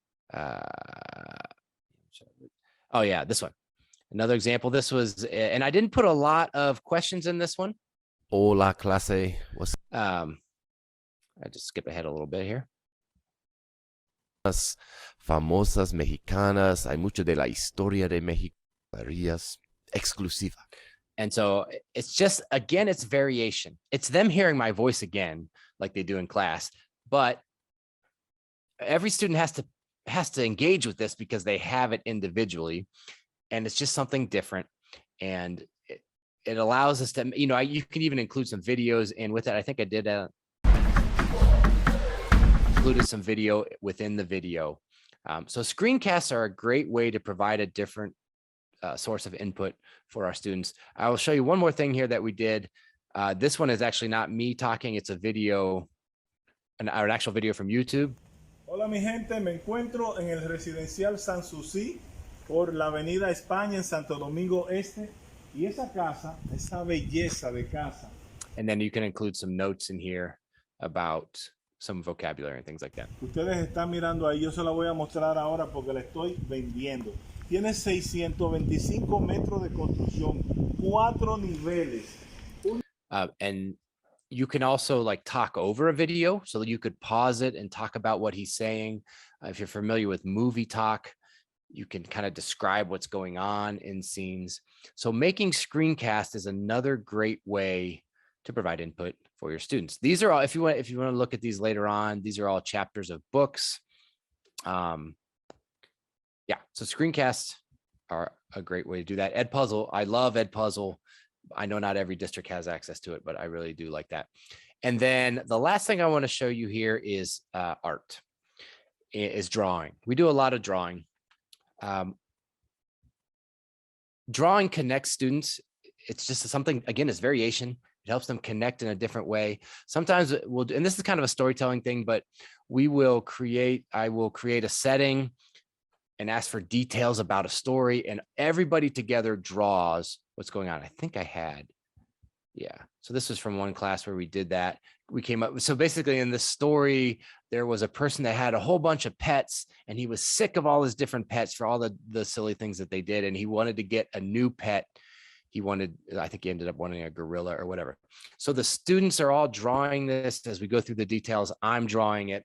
Oh yeah, this one. Another example. This was, and I didn't put a lot of questions in this one. Hola clase. I just skip ahead a little bit here. famosas mexicanas, hay mucho de la historia de México, exclusiva. And so it's just, again, it's variation. It's them hearing my voice again, like they do in class, but every student has to engage with this because they have it individually, and it's just something different. And it allows us to, you know, you can even include some videos in with it. I think I did included some video within the video. So screencasts are a great way to provide a different source of input for our students. I will show you one more thing here that we did. This one is actually not me talking. It's a video, an actual video from YouTube. Hola mi gente, me encuentro en el residencial Sanssouci por la avenida España en Santo Domingo Este, y esa casa, esa belleza de casa. And then you can include some notes in here about some vocabulary and things like that. Ustedes están mirando ahí, yo se la voy a mostrar ahora porque la estoy vendiendo. Tiene 625 metros de construcción, 4 niveles. And you can also like talk over a video, so that you could pause it and talk about what he's saying. If you're familiar with movie talk, you can kind of describe what's going on in scenes. So making screencast is another great way to provide input for your students. These are all, if you want to look at these later on, these are all chapters of books. Yeah, so screencasts are a great way to do that. Edpuzzle, I love Edpuzzle. I know not every district has access to it, but I really do like that. And then the last thing I want to show you here is art, is drawing. We do a lot of drawing. Drawing connects students. It's just something, again, it's variation. It helps them connect in a different way. Sometimes we'll, and this is kind of a storytelling thing, but I will create a setting and ask for details about a story, and everybody together draws what's going on. I think I had, yeah. So this was from one class where we did that. We came up, so basically in this story, there was a person that had a whole bunch of pets, and he was sick of all his different pets for all the silly things that they did. And he wanted to get a new pet. He wanted, I think he ended up wanting a gorilla or whatever. So the students are all drawing this as we go through the details. I'm drawing it.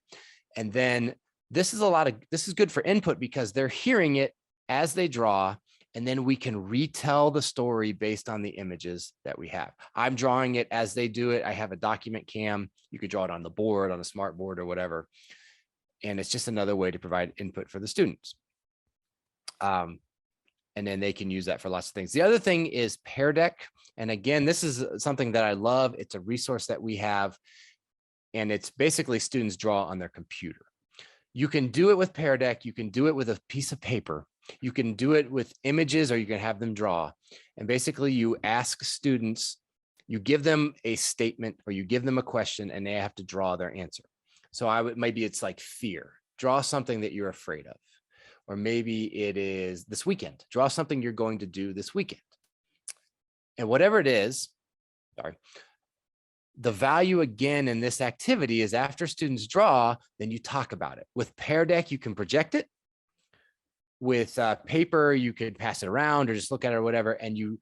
And then this is good for input because they're hearing it as they draw, and then we can retell the story based on the images that we have. I'm drawing it as they do it. I have a document cam. You could draw it on the board, on a smart board or whatever. And it's just another way to provide input for the students. And then they can use that for lots of things. The other thing is Pear Deck. And again, this is something that I love. It's a resource that we have, and it's basically students draw on their computer. You can do it with Pear Deck. You can do it with a piece of paper. You can do it with images, or you can have them draw. And basically you ask students, you give them a statement or you give them a question, and they have to draw their answer. So maybe it's like fear. Draw something that you're afraid of. Or maybe it is this weekend. Draw something you're going to do this weekend. And whatever it is, the value again in this activity is after students draw, then you talk about it. With Pear Deck, you can project it. With paper, you could pass it around or just look at it or whatever. And you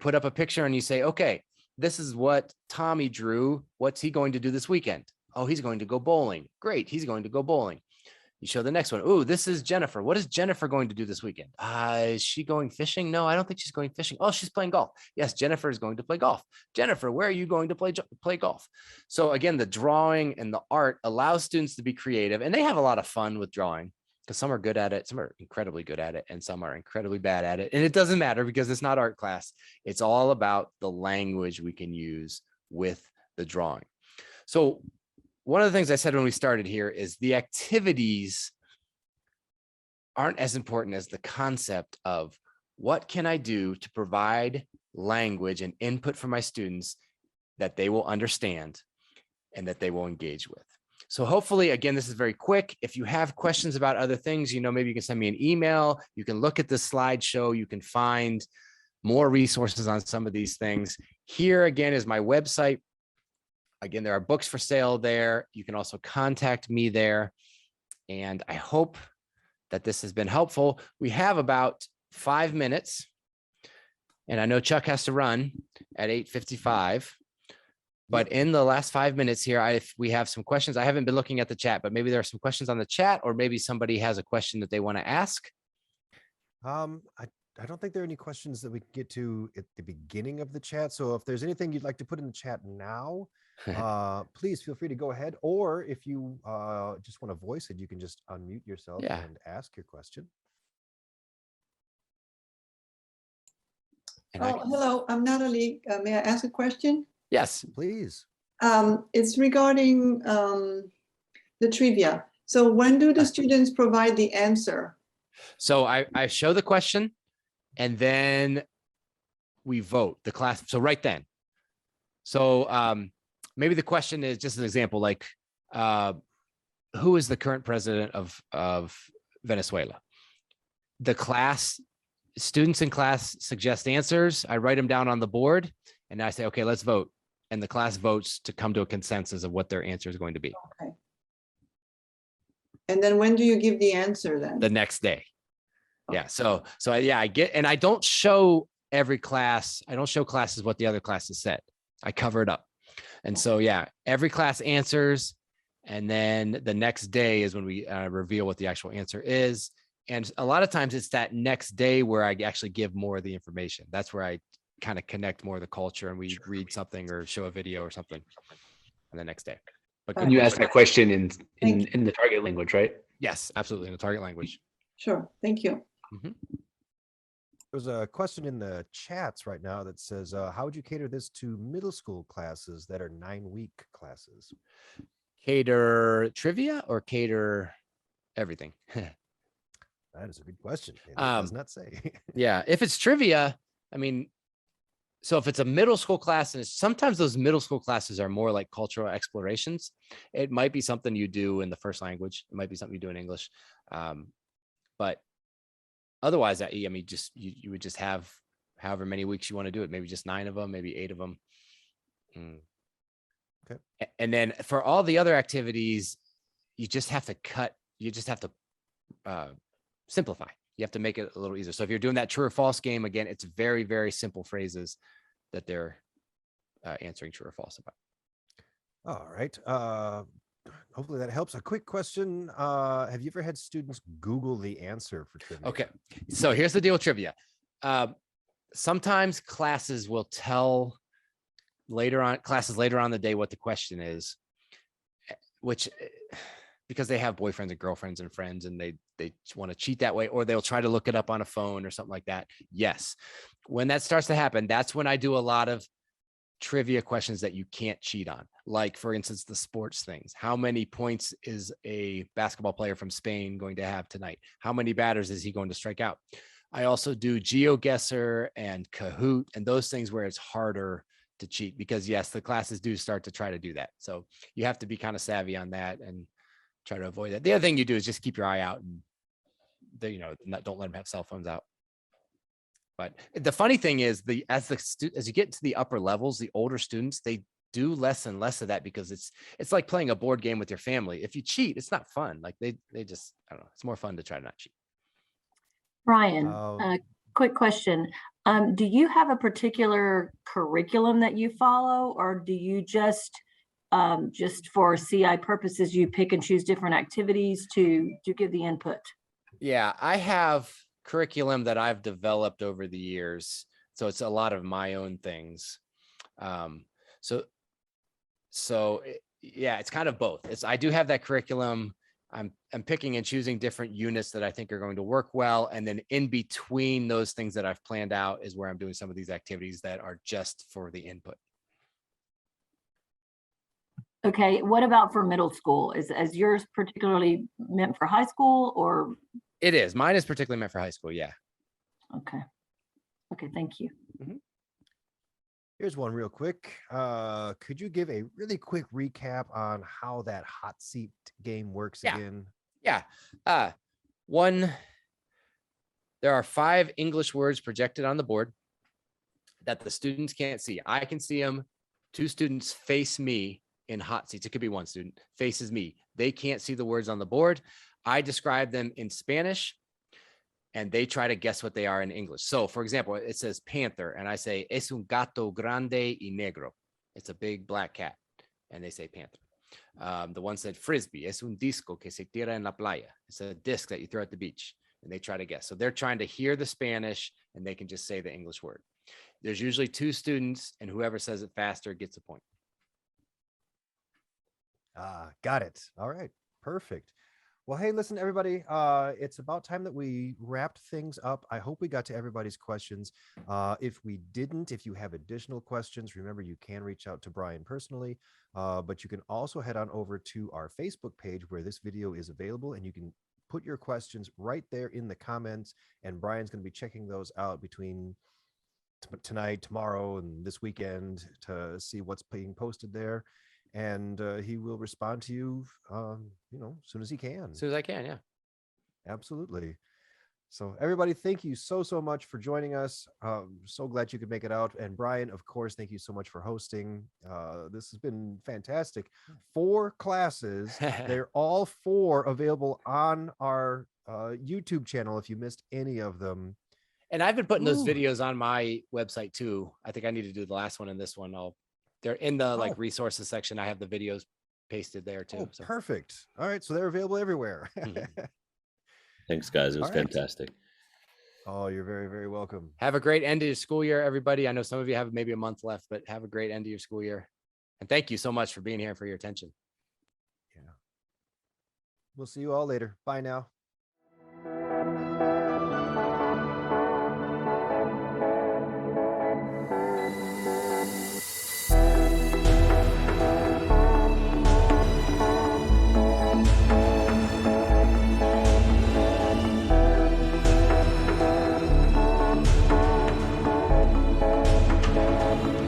put up a picture and you say, okay, this is what Tommy drew. What's he going to do this weekend? Oh, he's going to go bowling. Great, he's going to go bowling. You show the next one. Oh, this is Jennifer. What is Jennifer going to do this weekend? Is she going fishing? No, I don't think she's going fishing. Oh, she's playing golf. Yes, Jennifer is going to play golf. Jennifer, where are you going to play golf? So again, the drawing and the art allows students to be creative, and they have a lot of fun with drawing because some are good at it, some are incredibly good at it, and some are incredibly bad at it. And it doesn't matter because it's not art class. It's all about the language we can use with the drawing. So one of the things I said when we started here is the activities aren't as important as the concept of what can I do to provide language and input for my students that they will understand and that they will engage with. So hopefully, again, this is very quick. If you have questions about other things, maybe you can send me an email. You can look at the slideshow. You can find more resources on some of these things. Here again is my website. Again, there are books for sale there. You can also contact me there. And I hope that this has been helpful. We have about 5 minutes. And I know Chuck has to run at 8:55. But in the last 5 minutes here, we have some questions. I haven't been looking at the chat, but maybe there are some questions on the chat, or maybe somebody has a question that they want to ask. I don't think there are any questions that we can get to at the beginning of the chat. So if there's anything you'd like to put in the chat now, please feel free to go ahead. Or if you just want to voice it, you can just unmute yourself and ask your question. Hello, I'm Natalie. May I ask a question? Yes, please. It's regarding the trivia. So when do the students provide the answer? So I show the question and then we vote the class. So right then. So maybe the question is just an example, like who is the current president of Venezuela? The class, students in class suggest answers. I write them down on the board and I say, okay, let's vote. And the class votes to come to a consensus of what their answer is going to be. Okay. And then when do you give the answer then? The next day. Yeah. So yeah, and I don't show every class. I don't show classes what the other classes said. I cover it up. And so, yeah, every class answers. And then the next day is when we reveal what the actual answer is. And a lot of times it's that next day where I actually give more of the information. That's where I kind of connect more of the culture and we read something or show a video or something on the next day. But and you ask that question in the target language, right? Yes, absolutely. In the target language. Sure. Thank you. Mm-hmm. There's a question in the chats right now that says, how would you cater this to middle school classes that are 9-week classes? Cater trivia or cater everything? That is a good question. It does not say. Yeah. If it's trivia, I mean, so if it's a middle school class, and sometimes those middle school classes are more like cultural explorations, it might be something you do in the first language. It might be something you do in English. But otherwise, I mean, you would just have however many weeks you want to do it. Maybe just 9 of them, maybe 8 of them. Okay. And then for all the other activities, you just have to cut. You just have to simplify. You have to make it a little easier. So if you're doing that true or false game, again, it's very, very simple phrases that they're answering true or false about. All right. Hopefully that helps. A quick question. Have you ever had students Google the answer for trivia? Okay. So here's the deal with trivia. Sometimes classes will tell classes later on in the day what the question is, which because they have boyfriends and girlfriends and friends and they want to cheat that way, or they'll try to look it up on a phone or something like that. Yes. When that starts to happen, that's when I do a lot of trivia questions that you can't cheat on. Like, for instance, the sports things. How many points is a basketball player from Spain going to have tonight? How many batters is he going to strike out? I also do GeoGuessr and Kahoot and those things where it's harder to cheat because, yes, the classes do start to try to do that. So you have to be kind of savvy on that and try to avoid that. The other thing you do is just keep your eye out and don't let them have cell phones out. But the funny thing is as you get to the upper levels, the older students, they do less and less of that because it's like playing a board game with your family. If you cheat, it's not fun. Like they just, I don't know. It's more fun to try to not cheat. Bryan, quick question. Do you have a particular curriculum that you follow, or do you just for CI purposes, you pick and choose different activities to give the input? Yeah, I have curriculum that I've developed over the years. So it's a lot of my own things. Yeah, it's kind of both. I do have that curriculum. I'm picking and choosing different units that I think are going to work well. And then in between those things that I've planned out is where I'm doing some of these activities that are just for the input. Okay, what about for middle school? Is yours particularly meant for high school or? It is. Mine is particularly meant for high school. Yeah. Okay. Okay, thank you. Mm-hmm. Here's one real quick. Could you give a really quick recap on how that hot seat game works again? Yeah. There are 5 English words projected on the board that the students can't see. I can see them. 2 students face me in hot seats. It could be 1 student faces me. They can't see the words on the board. I describe them in Spanish and they try to guess what they are in English. So for example, it says panther and I say, es un gato grande y negro. It's a big black cat. And they say panther. The one said frisbee. Es un disco que se tira en la playa. It's a disc that you throw at the beach. And they try to guess. So they're trying to hear the Spanish and they can just say the English word. There's usually 2 students, and whoever says it faster gets a point. Got it. All right. Perfect. Well, hey, listen, everybody, it's about time that we wrapped things up. I hope we got to everybody's questions. If we didn't, if you have additional questions, remember you can reach out to Bryan personally, but you can also head on over to our Facebook page where this video is available, and you can put your questions right there in the comments, and Bryan's going to be checking those out between tonight, tomorrow, and this weekend to see what's being posted there. And he will respond to you, as soon as he can. As soon as I can, yeah. Absolutely. So everybody, thank you so much for joining us. So glad you could make it out. And Bryan, of course, thank you so much for hosting. This has been fantastic. 4 classes. They're all 4 available on our YouTube channel if you missed any of them. And I've been putting those videos on my website too. I think I need to do the last one and this one. They're in the resources section. I have the videos pasted there too. So. Perfect. All right. So they're available everywhere. Thanks, guys. It was fantastic. Oh, you're very, very welcome. Have a great end of your school year, everybody. I know some of you have maybe a month left, but have a great end of your school year. And thank you so much for being here and for your attention. Yeah. We'll see you all later. Bye now.